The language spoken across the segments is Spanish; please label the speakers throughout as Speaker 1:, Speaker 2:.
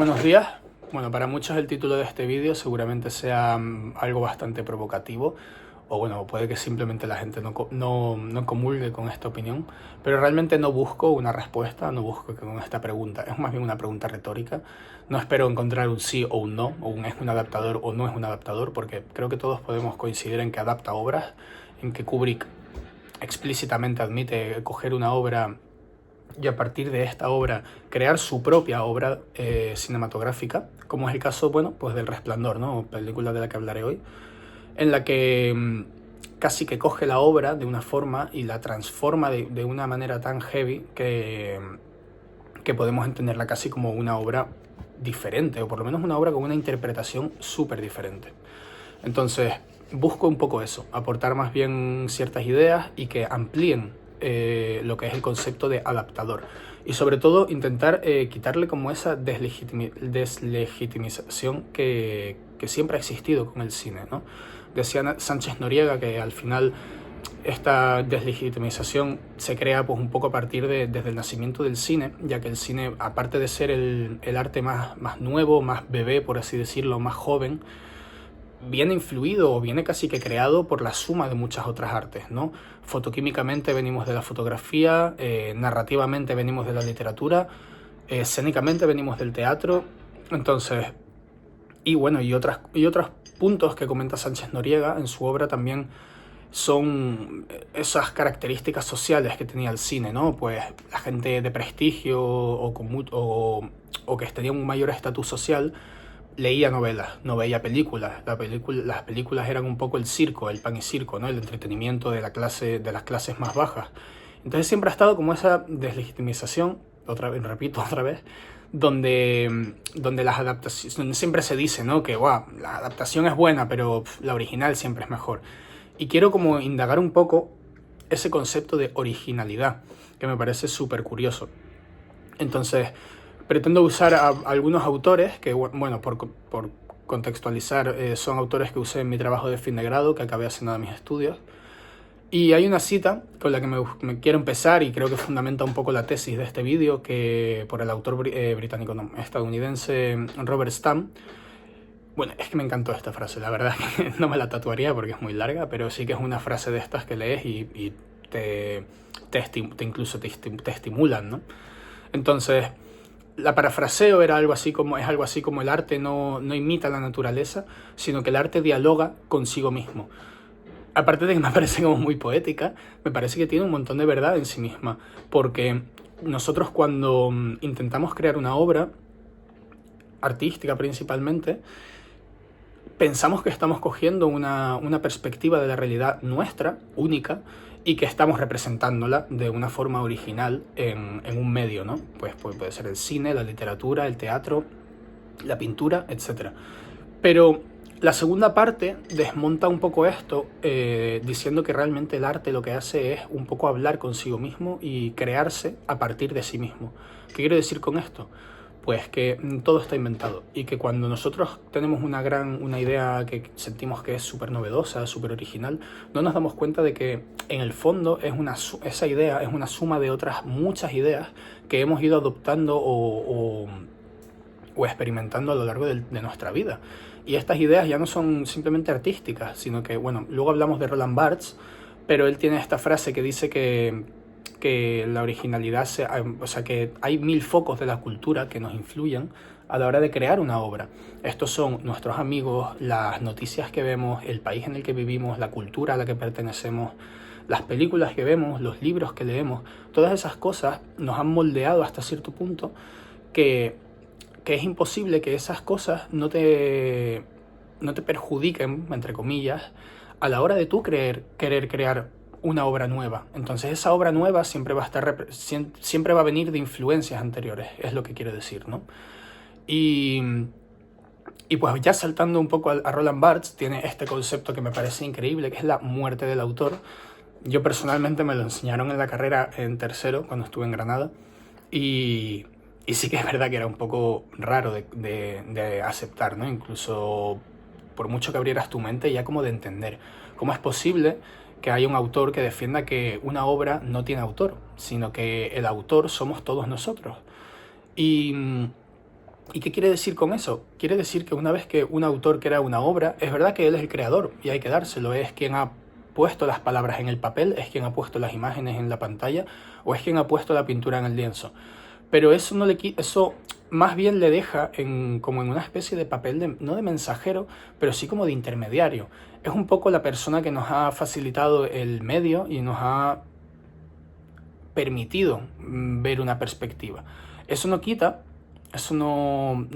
Speaker 1: Buenos días. Bueno, para muchos el título de este vídeo seguramente sea algo bastante provocativo, o bueno, puede que simplemente la gente no comulgue con esta opinión, pero realmente no busco una respuesta, no busco que con esta pregunta, es más bien una pregunta retórica. No espero encontrar un sí o un no, o un es un adaptador o no es un adaptador, porque creo que todos podemos coincidir en que adapta obras, en que Kubrick explícitamente admite coger una obra y a partir de esta obra crear su propia obra cinematográfica, como es el caso, bueno, pues del Resplandor, ¿no? Película de la que hablaré hoy, en la que casi que coge la obra de una forma y la transforma de una manera tan heavy que podemos entenderla casi como una obra diferente, o por lo menos una obra con una interpretación súper diferente. Entonces, busco un poco eso, aportar más bien ciertas ideas y que amplíen lo que es el concepto de adaptador. Y sobre todo intentar quitarle como esa deslegitimización que siempre ha existido con el cine, ¿no? Decía Sánchez Noriega que al final esta deslegitimización se crea pues un poco a partir desde el nacimiento del cine, ya que el cine, aparte de ser el arte más nuevo, más bebé, por así decirlo, más joven, viene influido o viene casi que creado por la suma de muchas otras artes, ¿no? Fotoquímicamente venimos de la fotografía, narrativamente venimos de la literatura, escénicamente venimos del teatro, entonces, y bueno, y otros puntos que comenta Sánchez Noriega en su obra también son esas características sociales que tenía el cine, ¿no? Pues la gente de prestigio o que tenía un mayor estatus social leía novelas, no veía películas. Las películas eran un poco el circo, el pan y circo, ¿no? El entretenimiento de las clases más bajas. Entonces siempre ha estado como esa deslegitimización, repito otra vez, donde las adaptaciones, siempre se dice, ¿no? Que la adaptación es buena, pero la original siempre es mejor. Y quiero como indagar un poco ese concepto de originalidad, que me parece súper curioso. Entonces, pretendo usar a algunos autores que, bueno, por contextualizar, son autores que usé en mi trabajo de fin de grado, que acabé haciendo mis estudios. Y hay una cita con la que me quiero empezar y creo que fundamenta un poco la tesis de este vídeo, que por el autor británico, no, estadounidense Robert Stam. Bueno, es que me encantó esta frase, la verdad que no me la tatuaría porque es muy larga, pero sí que es una frase de estas que lees y incluso te estimulan, ¿no? Entonces, la parafraseo es algo así como el arte no imita la naturaleza, sino que el arte dialoga consigo mismo. Aparte de que me parece como muy poética, me parece que tiene un montón de verdad en sí misma, porque nosotros cuando intentamos crear una obra artística principalmente, pensamos que estamos cogiendo una perspectiva de la realidad nuestra, única, y que estamos representándola de una forma original en un medio, ¿no? Pues puede ser el cine, la literatura, el teatro, la pintura, etc. Pero la segunda parte desmonta un poco esto, diciendo que realmente el arte lo que hace es un poco hablar consigo mismo y crearse a partir de sí mismo. ¿Qué quiero decir con esto? Pues que todo está inventado y que cuando nosotros tenemos una idea que sentimos que es súper novedosa, súper original, no nos damos cuenta de que en el fondo esa idea es una suma de otras muchas ideas que hemos ido adoptando o experimentando a lo largo de nuestra vida. Y estas ideas ya no son simplemente artísticas, sino que, bueno, luego hablamos de Roland Barthes, pero él tiene esta frase que dice que la originalidad, o sea, que hay 1000 focos de la cultura que nos influyen a la hora de crear una obra. Estos son nuestros amigos, las noticias que vemos, el país en el que vivimos, la cultura a la que pertenecemos, las películas que vemos, los libros que leemos. Todas esas cosas nos han moldeado hasta cierto punto que es imposible que esas cosas no te perjudiquen, entre comillas, a la hora de tú querer crear una obra nueva. Entonces esa obra nueva siempre va a venir de influencias anteriores, es lo que quiero decir, ¿no? Y pues ya saltando un poco a Roland Barthes, tiene este concepto que me parece increíble, que es la muerte del autor. Yo personalmente me lo enseñaron en la carrera en tercero, cuando estuve en Granada, y sí que es verdad que era un poco raro de aceptar, ¿no? Incluso por mucho que abrieras tu mente, ya como de entender. ¿Cómo es posible que haya un autor que defienda que una obra no tiene autor, sino que el autor somos todos nosotros? Y ¿Y qué quiere decir con eso? Quiere decir que una vez que un autor crea una obra, es verdad que él es el creador y hay que dárselo, es quien ha puesto las palabras en el papel, es quien ha puesto las imágenes en la pantalla o es quien ha puesto la pintura en el lienzo. Pero eso no le eso más bien le deja como en una especie de papel no de mensajero, pero sí como de intermediario. Es un poco la persona que nos ha facilitado el medio y nos ha permitido ver una perspectiva. Eso no quita, eso no,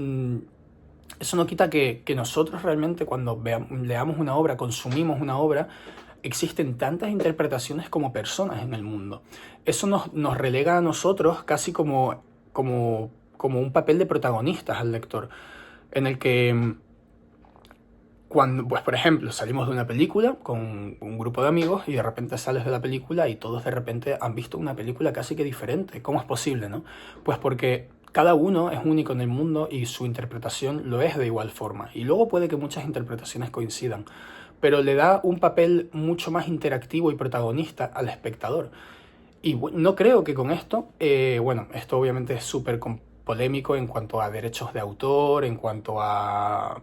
Speaker 1: eso no quita que nosotros realmente cuando leamos una obra, consumimos una obra, existen tantas interpretaciones como personas en el mundo. Eso nos relega a nosotros casi como un papel de protagonistas al lector, en el que cuando, pues por ejemplo, salimos de una película con un grupo de amigos y de repente sales de la película y todos de repente han visto una película casi que diferente. ¿Cómo es posible, no? Pues porque cada uno es único en el mundo y su interpretación lo es de igual forma. Y luego puede que muchas interpretaciones coincidan, pero le da un papel mucho más interactivo y protagonista al espectador. Y no creo que con esto, bueno, esto obviamente es súper polémico en cuanto a derechos de autor, en cuanto a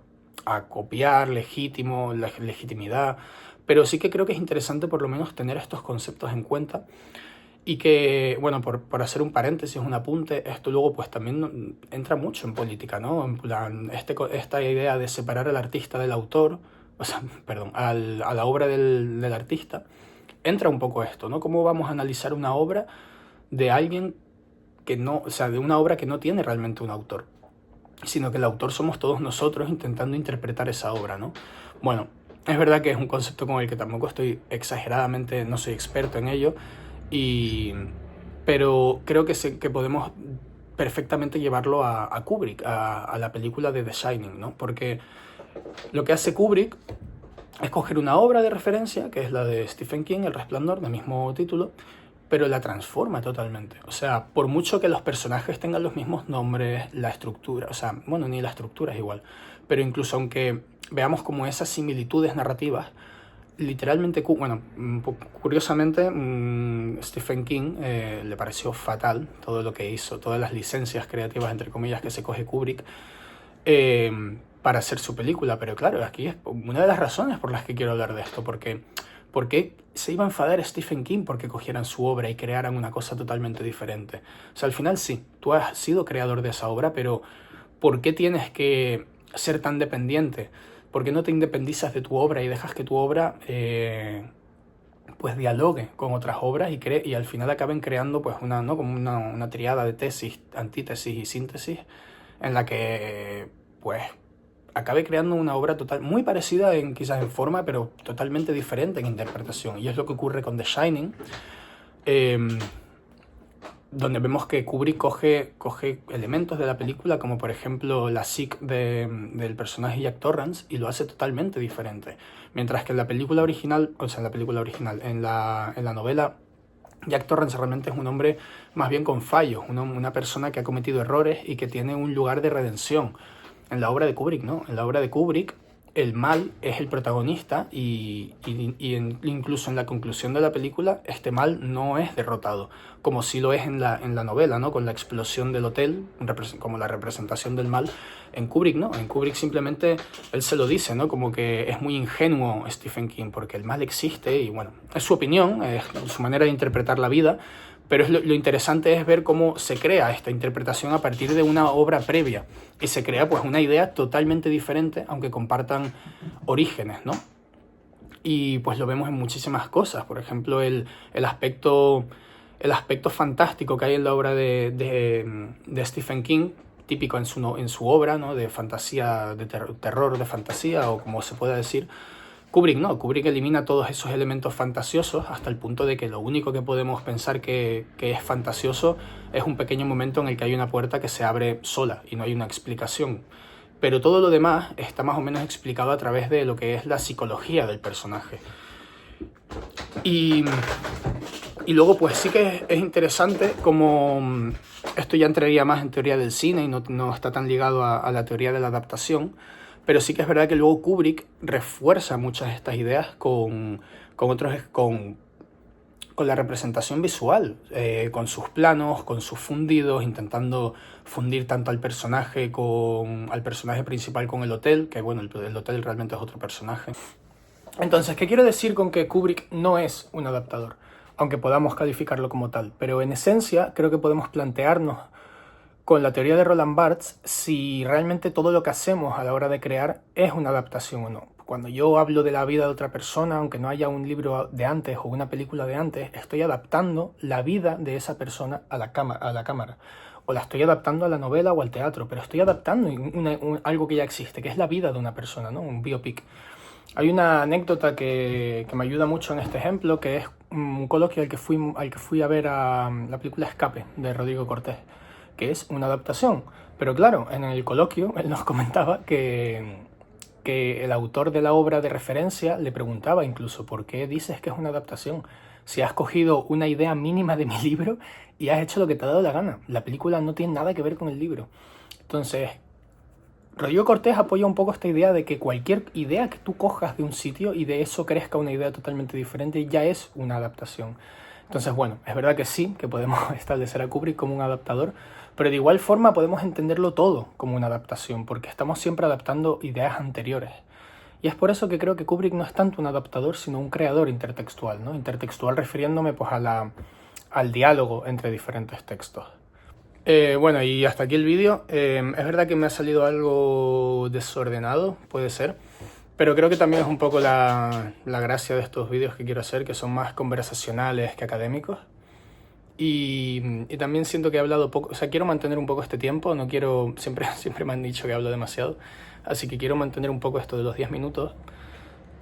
Speaker 1: copiar, legitimidad, pero sí que creo que es interesante por lo menos tener estos conceptos en cuenta y que, bueno, por hacer un paréntesis, un apunte, esto luego pues también entra mucho en política, ¿no? En plan, esta idea de separar al artista del autor, o sea, perdón, a la obra del artista, entra un poco esto, ¿no? ¿Cómo vamos a analizar una obra de alguien que no, o sea, de una obra que no tiene realmente un autor, sino que el autor somos todos nosotros intentando interpretar esa obra, ¿no? Bueno, es verdad que es un concepto con el que tampoco estoy exageradamente, no soy experto en ello, pero creo que podemos perfectamente llevarlo a Kubrick, a la película de The Shining, ¿no? Porque lo que hace Kubrick es coger una obra de referencia, que es la de Stephen King, El Resplandor, del mismo título, pero la transforma totalmente. O sea, por mucho que los personajes tengan los mismos nombres, la estructura, o sea, bueno, ni la estructura es igual, pero incluso aunque veamos como esas similitudes narrativas, literalmente, bueno, curiosamente, Stephen King le pareció fatal todo lo que hizo, todas las licencias creativas, entre comillas, que se coge Kubrick, para hacer su película. Pero claro, aquí es una de las razones por las que quiero hablar de esto, porque ¿por qué se iba a enfadar Stephen King porque cogieran su obra y crearan una cosa totalmente diferente? O sea, al final sí, tú has sido creador de esa obra, pero ¿por qué tienes que ser tan dependiente? ¿Por qué no te independizas de tu obra y dejas que tu obra pues dialogue con otras obras y al final acaben creando pues ¿no? como una triada de tesis, antítesis y síntesis en la que pues acabe creando una obra muy parecida quizás en forma, pero totalmente diferente en interpretación? Y es lo que ocurre con The Shining, donde vemos que Kubrick coge elementos de la película, como por ejemplo la psique del personaje Jack Torrance, y lo hace totalmente diferente. Mientras que en la película original, en la novela, Jack Torrance realmente es un hombre más bien con fallos, una persona que ha cometido errores y que tiene un lugar de redención. En la obra de Kubrick, ¿no? En la obra de Kubrick, el mal es el protagonista incluso en la conclusión de la película, este mal no es derrotado, como sí lo es en la novela, ¿no? Con la explosión del hotel, como la representación del mal. En Kubrick, ¿no? En Kubrick simplemente él se lo dice, ¿no? Como que es muy ingenuo Stephen King, porque el mal existe y, bueno, es su opinión, es su manera de interpretar la vida, pero lo interesante es ver cómo se crea esta interpretación a partir de una obra previa y se crea pues una idea totalmente diferente, aunque compartan orígenes, ¿no? Y pues lo vemos en muchísimas cosas. Por ejemplo, el aspecto fantástico que hay en la obra de Stephen King, típico en su obra, ¿no? De fantasía, de terror de fantasía, o como se pueda decir. Kubrick no, Kubrick elimina todos esos elementos fantasiosos hasta el punto de que lo único que podemos pensar que es fantasioso es un pequeño momento en el que hay una puerta que se abre sola y no hay una explicación. Pero todo lo demás está más o menos explicado a través de lo que es la psicología del personaje. Y luego pues sí que es interesante como esto ya entraría más en teoría del cine y no está tan ligado a la teoría de la adaptación. Pero sí que es verdad que luego Kubrick refuerza muchas de estas ideas con con la representación visual, con sus planos, con sus fundidos, intentando fundir tanto al personaje principal con el hotel, que bueno, el hotel realmente es otro personaje. Entonces, ¿qué quiero decir con que Kubrick no es un adaptador? Aunque podamos calificarlo como tal. Pero en esencia, creo que podemos plantearnos con la teoría de Roland Barthes si realmente todo lo que hacemos a la hora de crear es una adaptación o no. Cuando yo hablo de la vida de otra persona, aunque no haya un libro de antes o una película de antes, estoy adaptando la vida de esa persona a la cámara. O la estoy adaptando a la novela o al teatro, pero estoy adaptando algo que ya existe, que es la vida de una persona, ¿no? Un biopic. Hay una anécdota que me ayuda mucho en este ejemplo, que es un coloquio al que fui a ver a la película Escape, de Rodrigo Cortés, que es una adaptación. Pero claro, en el coloquio él nos comentaba que el autor de la obra de referencia le preguntaba incluso ¿por qué dices que es una adaptación? Si has cogido una idea mínima de mi libro y has hecho lo que te ha dado la gana. La película no tiene nada que ver con el libro. Entonces, Rodrigo Cortés apoya un poco esta idea de que cualquier idea que tú cojas de un sitio y de eso crezca una idea totalmente diferente ya es una adaptación. Entonces, bueno, es verdad que sí, que podemos establecer a Kubrick como un adaptador, pero de igual forma podemos entenderlo todo como una adaptación, porque estamos siempre adaptando ideas anteriores. Y es por eso que creo que Kubrick no es tanto un adaptador, sino un creador intertextual, ¿no? Intertextual refiriéndome pues al diálogo entre diferentes textos. Bueno, y hasta aquí el vídeo. Es verdad que me ha salido algo desordenado, puede ser, pero creo que también es un poco la gracia de estos vídeos que quiero hacer, que son más conversacionales que académicos. Y también siento que he hablado poco, o sea, quiero mantener un poco este tiempo, no quiero, siempre me han dicho que hablo demasiado, así que quiero mantener un poco esto de los 10 minutos.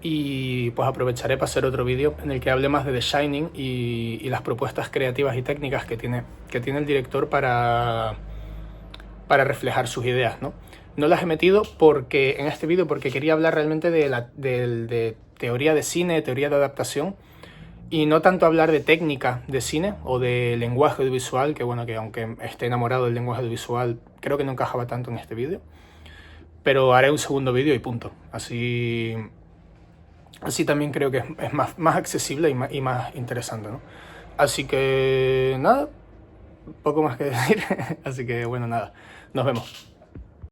Speaker 1: Y pues aprovecharé para hacer otro vídeo en el que hable más de The Shining y las propuestas creativas y técnicas que tiene el director para reflejar sus ideas, ¿no? No las he metido en este vídeo porque quería hablar realmente de teoría de cine, teoría de adaptación, y no tanto hablar de técnica de cine o de lenguaje audiovisual, que bueno, que aunque esté enamorado del lenguaje audiovisual, creo que no encajaba tanto en este vídeo. Pero haré un segundo vídeo y punto. Así también creo que es más accesible y más interesante, ¿no? Así que nada, poco más que decir. Así que bueno, nada, nos vemos.